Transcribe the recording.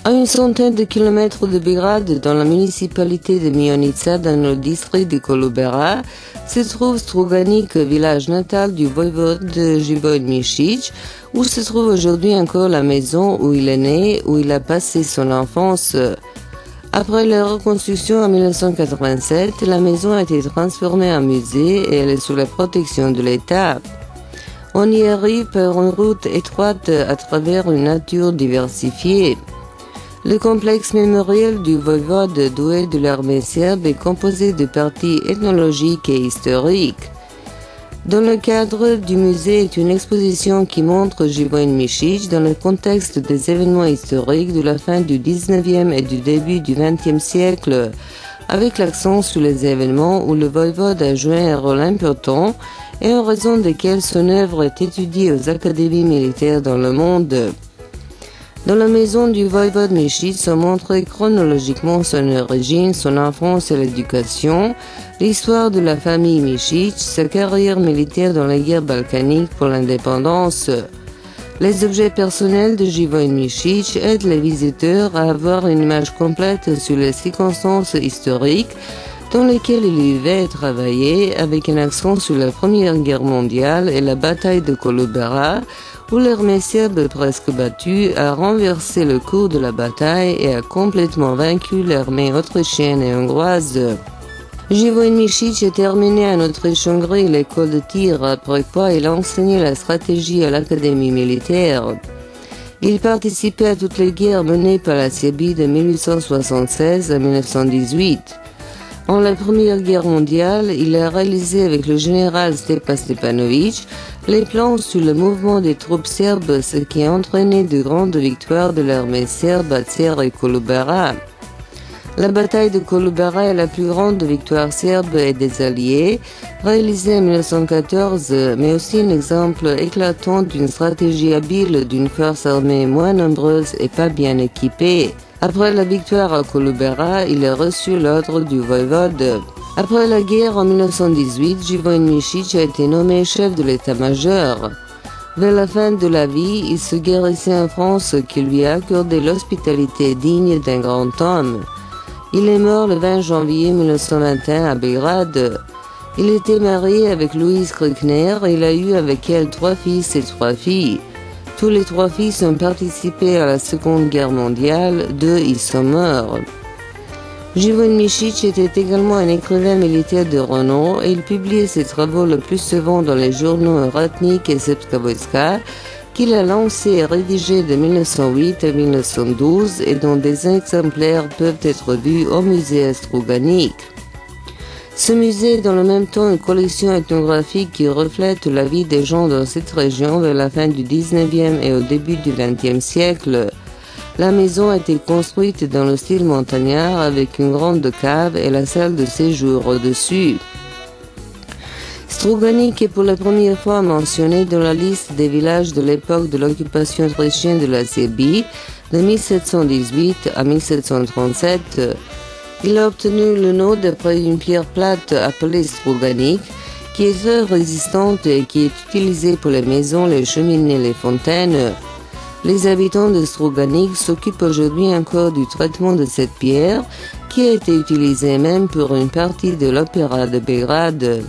À une centaine de kilomètres de Belgrade, dans la municipalité de Mionica, dans le district de Kolubara, se trouve Struganik, village natal du voïvode Živojin Mišić, où se trouve aujourd'hui encore la maison où il est né, où il a passé son enfance. Après la reconstruction en 1987, la maison a été transformée en musée et elle est sous la protection de l'État. On y arrive par une route étroite à travers une nature diversifiée. Le complexe mémoriel du voïvode doué de l'armée serbe est composé de parties ethnologiques et historiques. Dans le cadre du musée est une exposition qui montre Živojin Mišić dans le contexte des événements historiques de la fin du 19e et du début du 20e siècle, avec l'accent sur les événements où le voïvode a joué un rôle important et en raison desquels son œuvre est étudiée aux académies militaires dans le monde. Dans la maison du voïvode Mišić sont montrés chronologiquement son origine, son enfance et l'éducation, l'histoire de la famille Mišić, sa carrière militaire dans la guerre balkanique pour l'indépendance. Les objets personnels de Živojin Mišić aident les visiteurs à avoir une image complète sur les circonstances historiques dans lesquelles il vivait et travaillait, avec un accent sur la Première Guerre mondiale et la bataille de Kolubara, où l'armée serbe presque battue a renversé le cours de la bataille et a complètement vaincu l'armée autrichienne et hongroise. Živojin Mišić a terminé en Autriche-Hongrie l'école de tir, après quoi il a enseigné la stratégie à l'académie militaire. Il participait à toutes les guerres menées par la Serbie de 1876 à 1918. En la Première Guerre mondiale, il a réalisé avec le général Stepa Stepanović les plans sur le mouvement des troupes serbes, ce qui a entraîné de grandes victoires de l'armée serbe à Tser et Kolubara. La bataille de Kolubara est la plus grande victoire serbe et des Alliés, réalisée en 1914, mais aussi un exemple éclatant d'une stratégie habile d'une force armée moins nombreuse et pas bien équipée. Après la victoire à Kolubara, il a reçu l'ordre du voïvode. Après la guerre en 1918, Živojin Mišić a été nommé chef de l'état-major. Vers la fin de la vie, il se guérissait en France qui lui a accordé l'hospitalité digne d'un grand homme. Il est mort le 20 janvier 1921 à Belgrade. Il était marié avec Louise Krückner et il a eu avec elle 3 fils et 3 filles. Tous les 3 fils ont participé à la Seconde Guerre mondiale, 2 ils sont morts. Živojin Mišić était également un écrivain militaire de renom et il publiait ses travaux le plus souvent dans les journaux Ratnik et Srpska vojska, qu'il a lancé et rédigé de 1908 à 1912 et dont des exemplaires peuvent être vus au musée à Struganik. Ce musée est dans le même temps une collection ethnographique qui reflète la vie des gens dans cette région vers la fin du 19e et au début du 20e siècle. La maison a été construite dans le style montagnard avec une grande cave et la salle de séjour au-dessus. Struganik est pour la première fois mentionné dans la liste des villages de l'époque de l'occupation autrichienne de la Serbie de 1718 à 1737. Il a obtenu le nom d'après une pierre plate appelée Struganik, qui est très résistante et qui est utilisée pour les maisons, les cheminées, les fontaines. Les habitants de Struganik s'occupent aujourd'hui encore du traitement de cette pierre, qui a été utilisée même pour une partie de l'opéra de Belgrade.